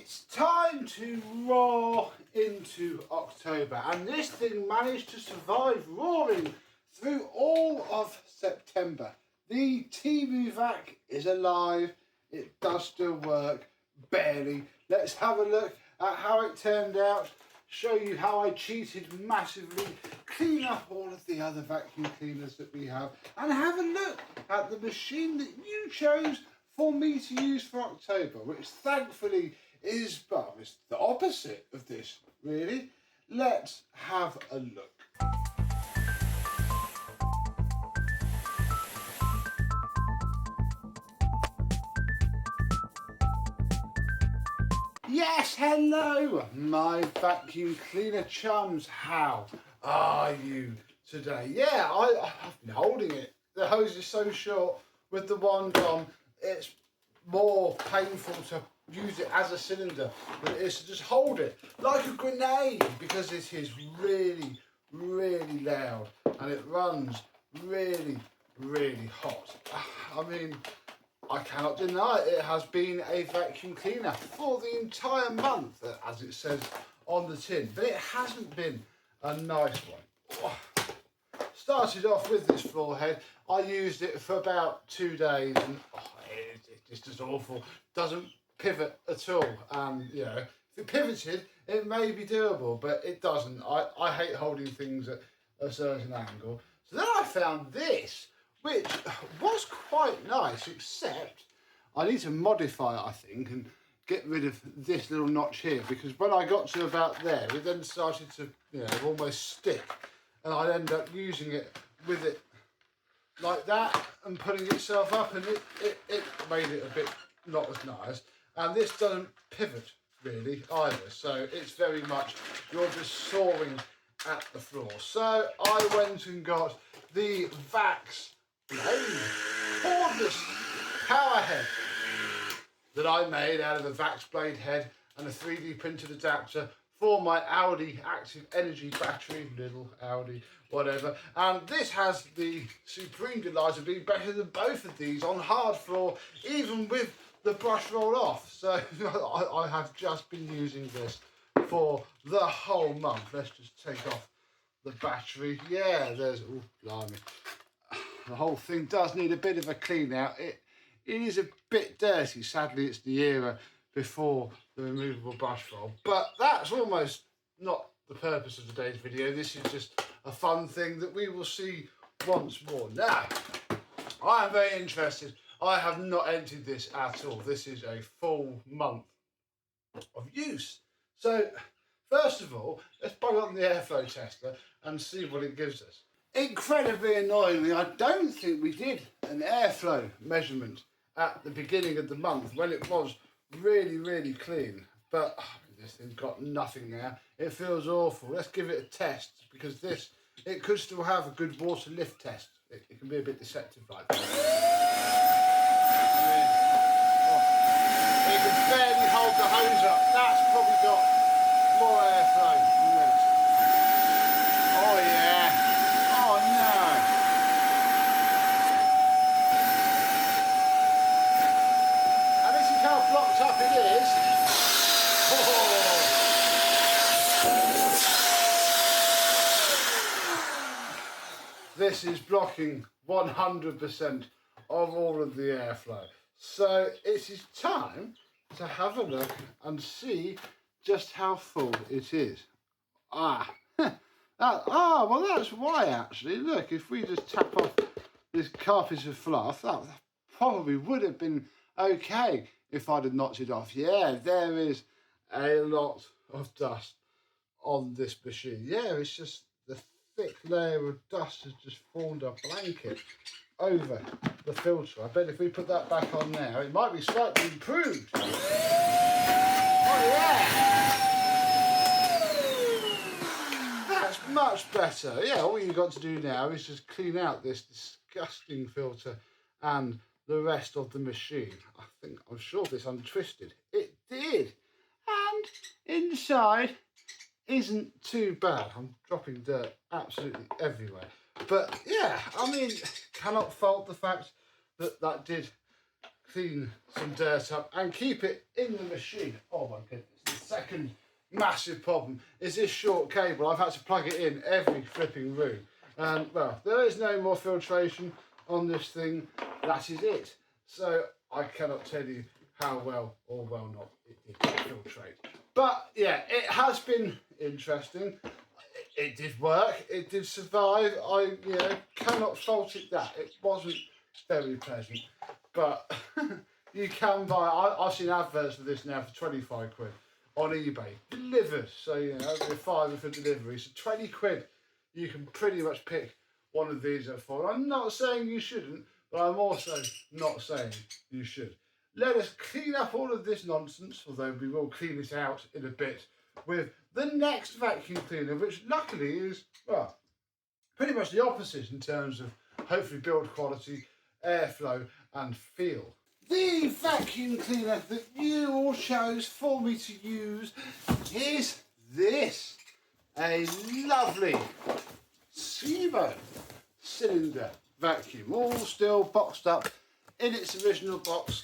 It's time to roar into October, and this thing managed to survive roaring through all of September. The temuvac is alive. It does still work, barely. Let's have a look at how it turned out, show you how I cheated massively, clean up all of the other vacuum cleaners that we have, and have a look at the machine that you chose for me to use for October, which thankfully is, well, it's the opposite of this, really. Let's have a look. Yes, hello, my vacuum cleaner chums. How are you today? Yeah, I've been holding it. The hose is so short with the wand on, it's more painful to use it as a cylinder than it is to just hold it like a grenade, because it is really, really loud and it runs really, really hot. I mean, I cannot deny it has been a vacuum cleaner for the entire month, as it says on the tin, but it hasn't been a nice one. Started off with this floor head. I used it for about 2 days and it's just awful. Doesn't pivot at all, and you know, if it pivoted it may be doable, but it doesn't. I hate holding things at a certain angle. So then I found this, which was quite nice, except I need to modify it, I think, and get rid of this little notch here, because when I got to about there, it then started to, you know, almost stick, and I'd end up using it with it like that and putting itself up, and it made it a bit not as nice. And this doesn't pivot really either, so it's very much, you're just soaring at the floor. So I went and got the Vacs cordless power head that I made out of a Vacs blade head and a 3D printed adapter for my Audi active energy battery, little Audi, whatever. And this has the supreme delight of being better than both of these on hard floor, even with the brush roll off. So I have just been using this for the whole month. Let's just take off the battery. Yeah, there's, oh blimey. The whole thing does need a bit of a clean out. It is a bit dirty. Sadly, it's the era before the removable brush roll. But that's almost not the purpose of today's video. This is just a fun thing that we will see once more. Now, I am very interested. I have not emptied this at all. This is a full month of use. So, first of all, let's bung on the airflow tester and see what it gives us. Incredibly annoyingly, I don't think we did an airflow measurement at the beginning of the month when it was really, really clean. But this thing's got nothing now. It feels awful. Let's give it a test, because this, it could still have a good water lift test. It can be a bit deceptive like that. It can barely hold the hose up. That's probably got more airflow. Yes. Oh yeah. Oh no. And this is how blocked up it is. Oh. This is blocking 100% of all of the airflow. So it is time to have a look and see just how full it is. Well that's why actually. Look, if we just tap off this carpet of fluff, that probably would have been okay if I'd have knocked it off. Yeah, there is a lot of dust on this machine. Yeah, it's just the thick layer of dust has just formed a blanket over the filter. I bet if we put that back on now, it might be slightly improved. Oh yeah! That's much better. Yeah, all you've got to do now is just clean out this disgusting filter and the rest of the machine. I'm sure this untwisted. It did. And inside isn't too bad. I'm dropping dirt absolutely everywhere. But yeah, I mean, cannot fault the fact that that did clean some dirt up and keep it in the machine. Oh my goodness. massive problem is this short cable. I've had to plug it in every flipping room. And well, there is no more filtration on this thing. That is it. So I cannot tell you how well or well not it did filtrate. But yeah, it has been interesting. It did work. It did survive. I cannot fault it that. It wasn't very pleasant. But you can buy, I've seen adverts for this now for 25 quid on eBay. Delivers. So over a £5 for delivery. So 20 quid. You can pretty much pick one of these up for. I'm not saying you shouldn't, but I'm also not saying you should. Let us clean up all of this nonsense, although we will clean it out in a bit, with the next vacuum cleaner, which luckily is, well, pretty much the opposite in terms of hopefully build quality, airflow and feel. The vacuum cleaner that you all chose for me to use is this. A lovely Sebo cylinder vacuum, all still boxed up in its original box.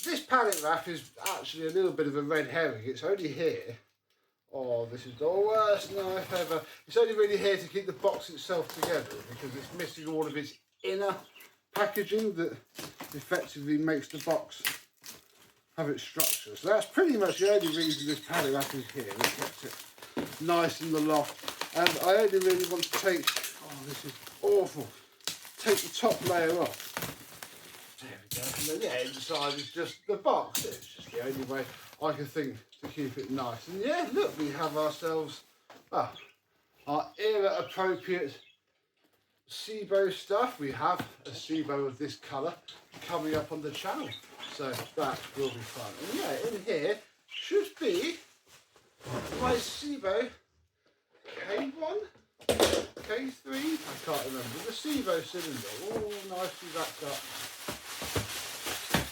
This pallet wrap is actually a little bit of a red herring. It's only here. Oh, this is the worst knife ever. It's only really here to keep the box itself together because it's missing all of its inner packaging that effectively makes the box have its structure. So that's pretty much the only reason this pallet wrap is here. It kept it nice in the loft. And I only really want to take, oh this is awful, take the top layer off. There we go. And then yeah, inside is just the box. It's just the only way I can think to keep it nice. And yeah, look, we have ourselves our era appropriate Sibo stuff. We have a Sibo of this colour coming up on the channel, so that will be fun. And yeah, in here should be my Sibo K1, K3, I can't remember, the Sibo cylinder, all nicely wrapped up.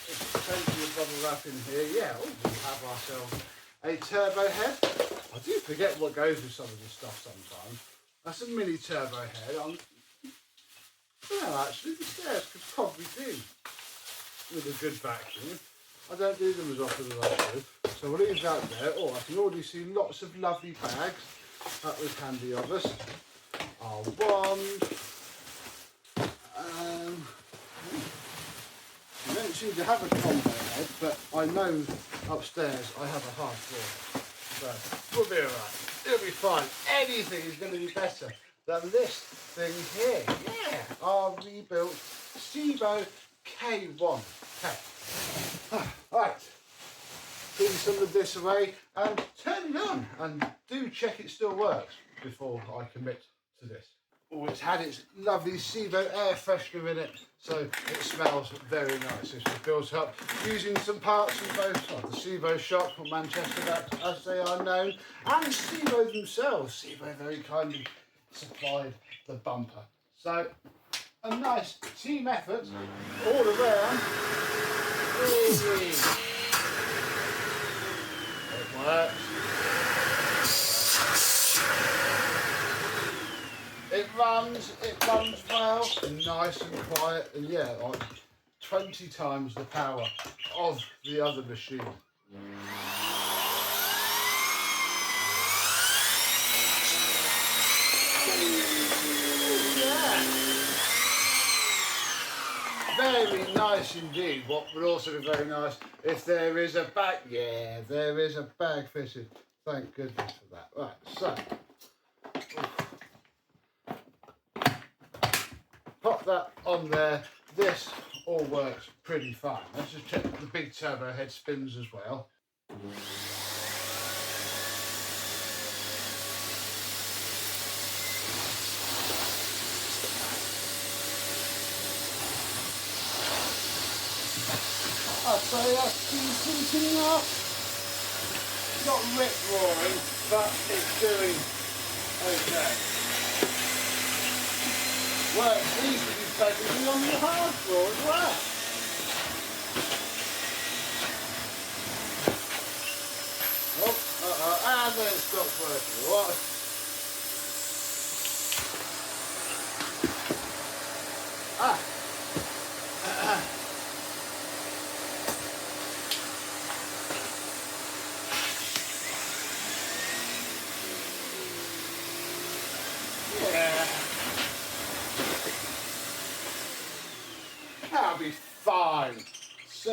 There's plenty of bubble wrap in here. Yeah, we have ourselves a turbo head. I do forget what goes with some of this stuff sometimes. That's a mini turbo head. Well, actually, the stairs could probably do with a good vacuum. I don't do them as often as I should, so we'll leave that there. Oh, I can already see lots of lovely bags. That was handy of us. Our wand. I don't seem to have a combo head, but I know upstairs I have a hard floor. So we'll be alright. It'll be fine. Anything is going to be better than this thing here. Yeah, our rebuilt Sibo K1. Okay. Right. Clean some of this away and turn it on. And do check it still works before I commit to this. Oh, it's had its lovely Sibo air freshener in it, so it smells very nice. It's been built up using some parts from both the Sibo shop or Manchester Vacs, as they are known, and Sibo themselves. Sibo very kindly supplied the bumper. So a nice team effort all around. Easy. It works. It runs well, nice and quiet, and yeah, like 20 times the power of the other machine. Yeah. Very nice indeed. What would also be very nice if there is a bag. Yeah, there is a bag fitted. Thank goodness for that. Right, so pop that on there. This all works pretty fine. Let's just check the big turbo head spins as well. I'd say that's decent enough. Not rip roaring, but it's doing okay. Works easily effectively on the hard floor as well. Oh, and then it stops working. What?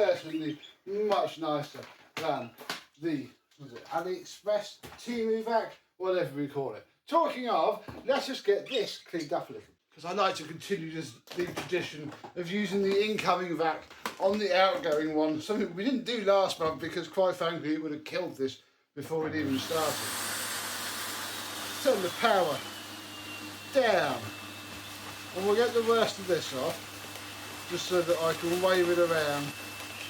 certainly much nicer than the AliExpress, temuvac, whatever we call it. Talking of, let's just get this cleaned up a little, because I like to continue the tradition of using the incoming vac on the outgoing one, something we didn't do last month because quite frankly it would have killed this before it even started. Turn the power down, and we'll get the worst of this off, just so that I can wave it around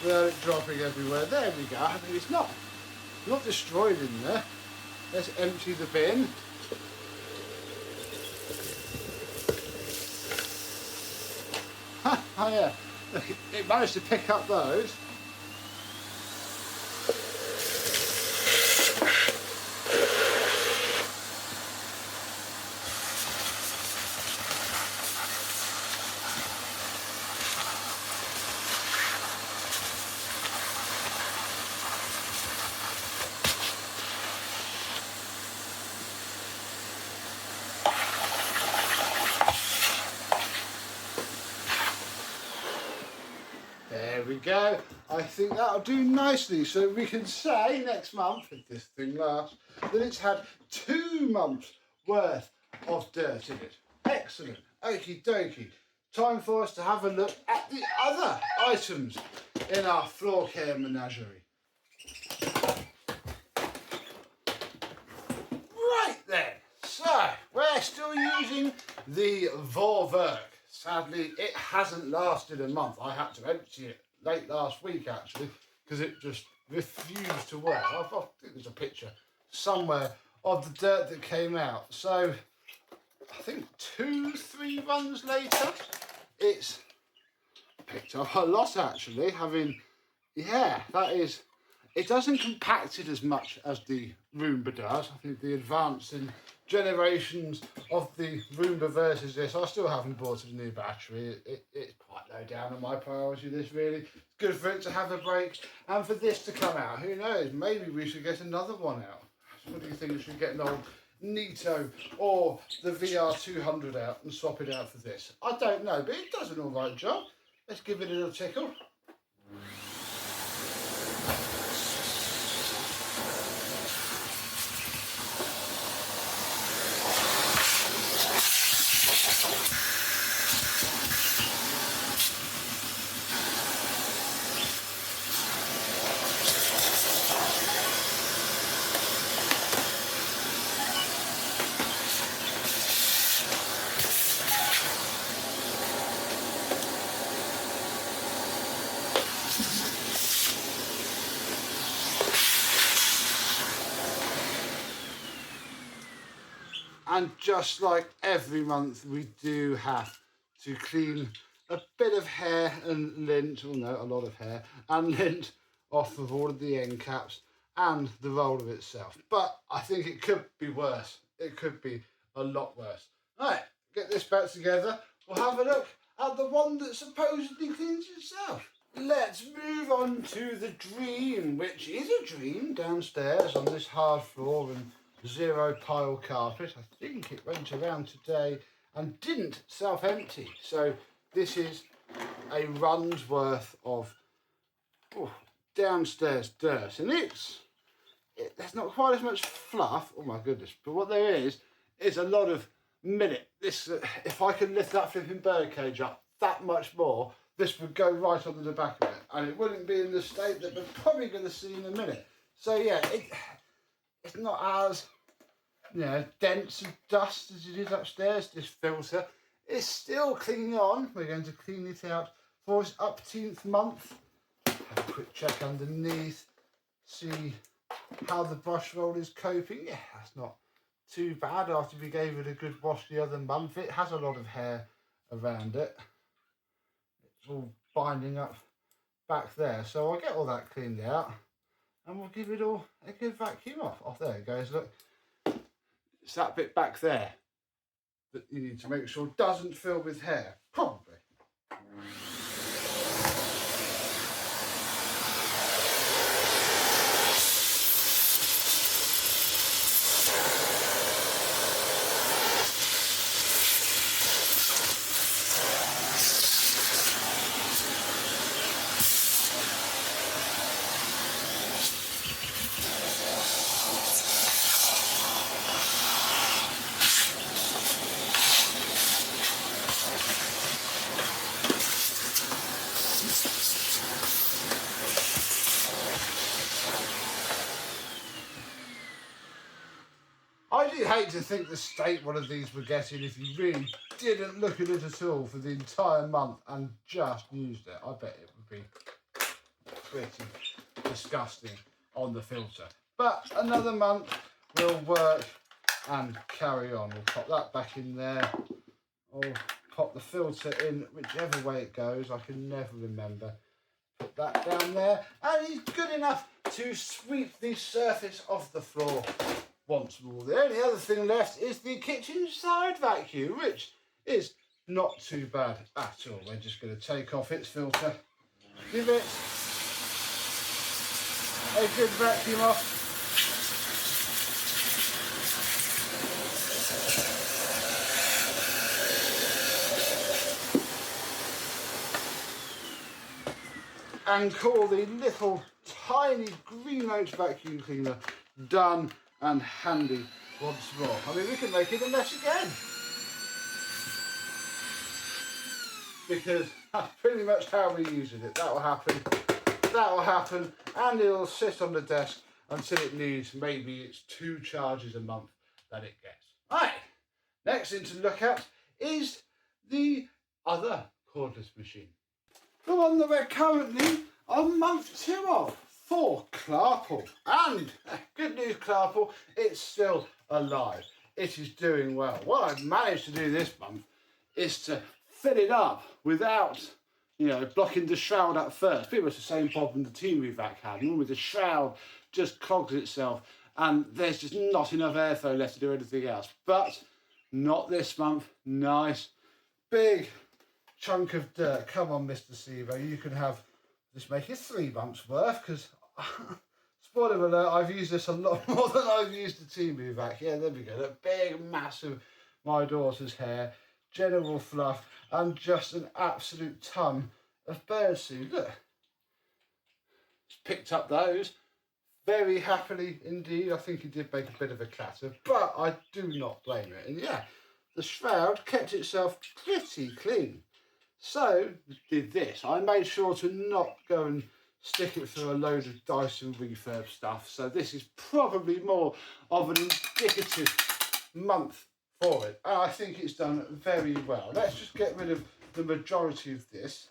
without it dropping everywhere. There we go. I mean, it's not destroyed in there. Let's empty the bin. Oh yeah, look, it managed to pick up those. There we go. I think that'll do nicely, so we can say next month, if this thing lasts, that it's had 2 months worth of dirt in it. Excellent. Okie dokie. Time for us to have a look at the other items in our floor care menagerie. Right then. So, we're still using the Vacs. Sadly, it hasn't lasted a month. I had to empty it late last week, actually, because it just refused to work. I think there's a picture somewhere of the dirt that came out. So, I think 2-3 runs later, it's picked up a lot, actually. It doesn't compact it as much as the Roomba does. I think the advance in generations of the Roomba versus this, I still haven't bought a new battery. It's quite low down on my priority list, really. It's good for it to have a break and for this to come out. Who knows, maybe we should get another one out. What do you think? We should get an old Nito or the VR200 out and swap it out for this? I don't know, but it does an alright job. Let's give it a little tickle. And just like every month, we do have to clean a bit of hair and lint, a lot of hair and lint off of all of the end caps and the roller itself. But I think it could be worse. It could be a lot worse. Right, get this back together. We'll have a look at the one that supposedly cleans itself. Let's move on to the dream, which is a dream downstairs on this hard floor and 0 pile carpet. I think it went around today and didn't self-empty. So this is a run's worth of downstairs dirt, and there's not quite as much fluff. Oh my goodness! But what there is a lot of millet. This, if I could lift that flipping birdcage up that much more, this would go right onto the back of it, and it wouldn't be in the state that we're probably going to see in a minute. So yeah, it's not as dense and dust as it is upstairs. This filter is still cleaning on. We're going to clean it out for its upteenth month. Have a quick check underneath, see how the brush roll is coping. Yeah, that's not too bad after we gave it a good wash the other month. It has a lot of hair around it. It's all binding up back there. So I'll get all that cleaned out and we'll give it all a good vacuum off. Oh, there it goes, look. It's that bit back there that you need to make sure doesn't fill with hair, probably. I do hate to think the state one of these would get in if you really didn't look at it at all for the entire month and just used it. I bet it would be pretty disgusting on the filter. But another month will work and carry on. We'll pop that back in there, or pop the filter in whichever way it goes. I can never remember. Put that down there, and it's good enough to sweep the surface of the floor once more. The only other thing left is the kitchen side vacuum, which is not too bad at all. We're just going to take off its filter, give it a good vacuum off. And call the little tiny green oat vacuum cleaner done and handy once more. I mean, we can make it a mess again, because that's pretty much how we're using it. That will happen, and it'll sit on the desk until it needs maybe it's 2 charges a month that it gets. Right, next thing to look at is the other cordless machine. The one that we're currently on month 2 of, for Klarpul. And good news, Klarpul, it's still alive. It is doing well. What I've managed to do this month is to fill it up without, blocking the shroud at first. Pretty much the same problem the temuvac had. Normally the shroud just clogs itself and there's just not enough airflow left to do anything else. But not this month. Nice big chunk of dirt. Come on, Mr. Sibo, you can have this. Make it 3 months worth, because spoiler alert, I've used this a lot more than I've used the temuvac. Yeah, there we go. A big, massive my daughter's hair, general fluff, and just an absolute ton of birdseed. Look, just picked up those very happily indeed. I think he did make a bit of a clatter, but I do not blame it. And yeah, the shroud kept itself pretty clean. So did this. I made sure to not go and stick it through a load of Dyson refurb stuff. So this is probably more of an indicative month for it. And I think it's done very well. Let's just get rid of the majority of this.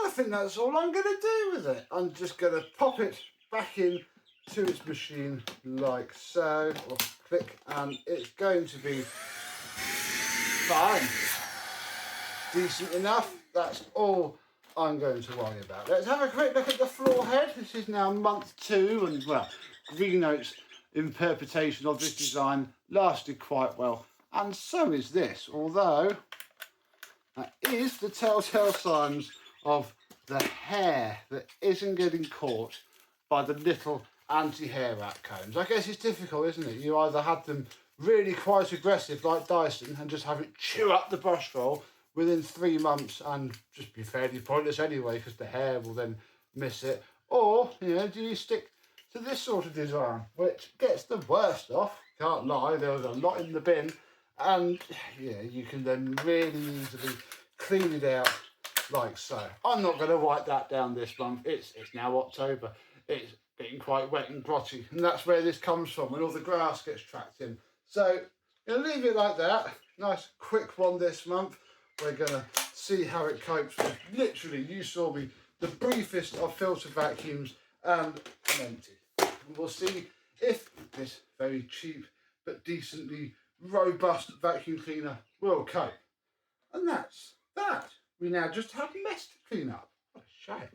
I think that's all I'm going to do with it. I'm just going to pop it back in to its machine like so, or click, and it's going to be fine. Decent enough. That's all I'm going to worry about. Let's have a quick look at the floor head. This is now month 2, and well, green oat's interpretation of this design lasted quite well, and so is this, although that is the telltale signs of the hair that isn't getting caught by the little anti-hair rat combs. I guess it's difficult, isn't it? You either have them really quite aggressive like Dyson and just have it chew up the brush roll within 3 months and just be fairly pointless anyway, because the hair will then miss it, or do you stick to this sort of design, which gets the worst off. Can't lie, there was a lot in the bin, and yeah, you can then really easily clean it out like so. I'm not going to wipe that down this month. It's now October. It's getting quite wet and grotty, and that's where this comes from, when all the grass gets tracked in. So leave it like that. Nice quick one this month. We're going to see how it copes with, literally, you saw me, the briefest of filter vacuums and an empty. And we'll see if this very cheap but decently robust vacuum cleaner will cope. And that's that. We now just have mess to clean up. What a shame.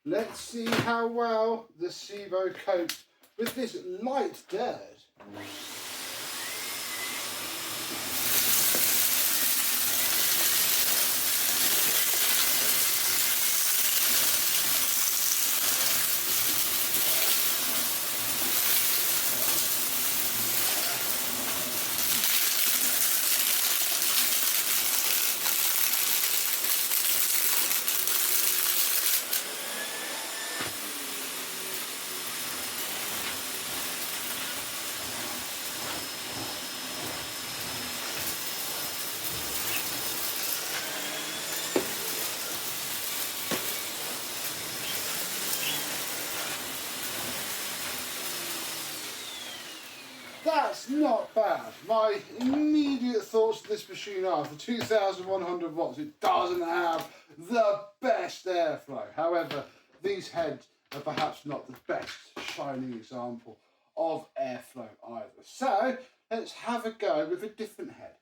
Let's see how well the Sebo copes with this light dirt. that's not bad. My immediate thoughts of this machine are, for 2,100 watts, it doesn't have the best airflow. However, these heads are perhaps not the best shining example of airflow either. So let's have a go with a different head.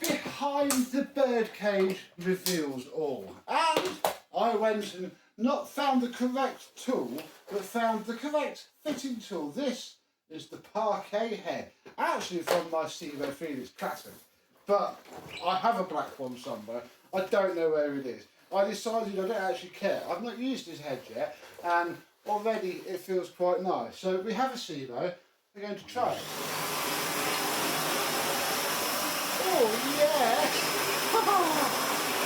Behind the birdcage reveals all. And I went and not found the correct tool, but found the correct fitting tool. This is the parquet head, actually from my Sebo Felix Classic, but I have a black one somewhere. I don't know where it is. I decided I don't actually care. I've not used this head yet, and already it feels quite nice. So we have a Sebo. We're going to try it. Oh yes!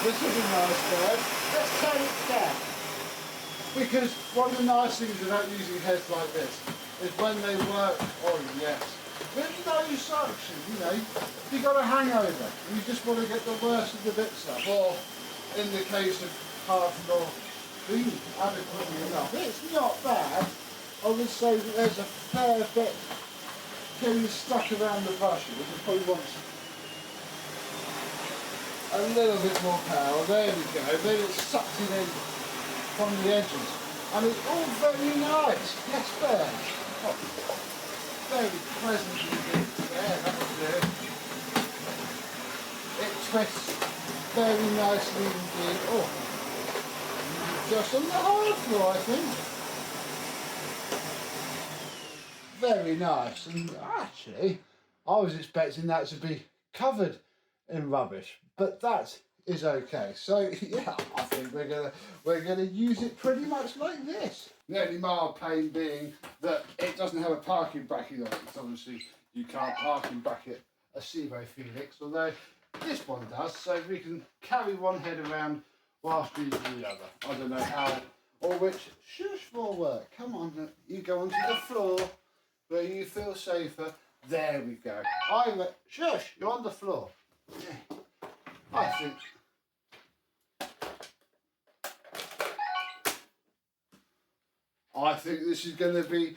This is a nice bird. Let's turn it down. Because one of the nice things about using heads like this is when they work, oh yes, with no suction, you know, you got a hangover and you just want to get the worst of the bits up, or in the case of half not being adequately enough. It's not bad. I would say that there's a fair bit getting stuck around the brushes. It probably wants a little bit more power. There we go. Then it's sucked it in from the edges. And it's all very nice. Yes, there. Oh, very pleasant indeed. There, that's good. It twists very nicely indeed. Oh, just on the hard floor, I think. Very nice. And actually, I was expecting that to be covered in rubbish, but that is okay. So yeah, I think we're gonna use it pretty much like this. The only mild pain being that it doesn't have a parking bracket on it. Because obviously you can't parking bracket a Sebo Felix, although this one does, so we can carry one head around whilst using the other. I don't know how or which shush will work. Come on, you go onto the floor where you feel safer. There we go. Shush, you're on the floor. Yeah. I think this is going to be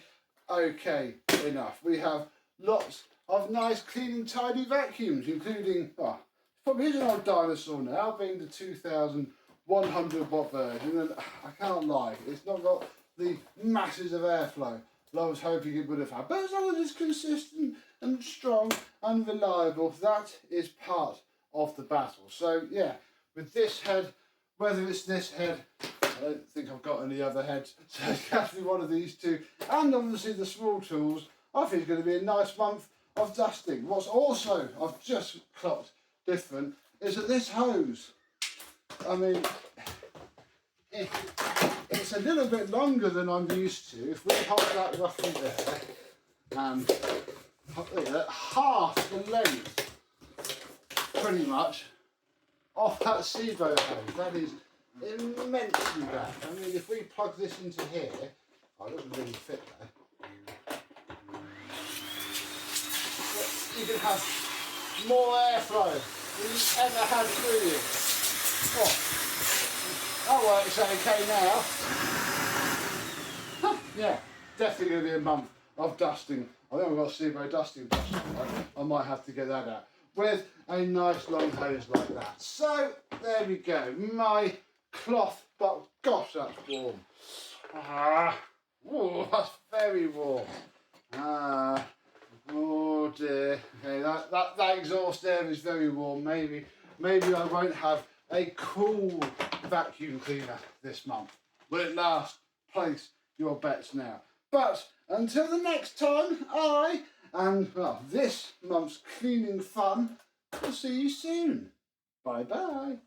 okay enough. We have lots of nice clean and tidy vacuums, including, probably is an old dinosaur now, being the 2,100 watt version, and I can't lie, it's not got the masses of airflow that I was hoping it would have had. But as long as it's consistent and strong and reliable, that is part of the battle. So yeah, with this head, whether it's this head, I don't think I've got any other heads, so it's got to be one of these two, and obviously the small tools, I think it's going to be a nice month of dusting. What's also, I've just clocked different, is that this hose, I mean, it's a little bit longer than I'm used to. If we hold that roughly there, and half the length, pretty much, of that Sebo hose, that is immensely bad. I mean, if we plug this into here, it doesn't really fit there. You can have more airflow than you've ever had through you. Oh, that works okay now. Yeah, definitely going to be a month of dusting. I think I've got a Sebo dusting brush. I might have to get that out with a nice long hose like that. So there we go. My cloth, but gosh, that's warm. Oh, that's very warm. Oh dear. Okay, that exhaust air is very warm. Maybe I won't have a cool vacuum cleaner this month. Will it last? Place your bets now. But until the next time, I and this month's cleaning fun will see you soon. Bye bye.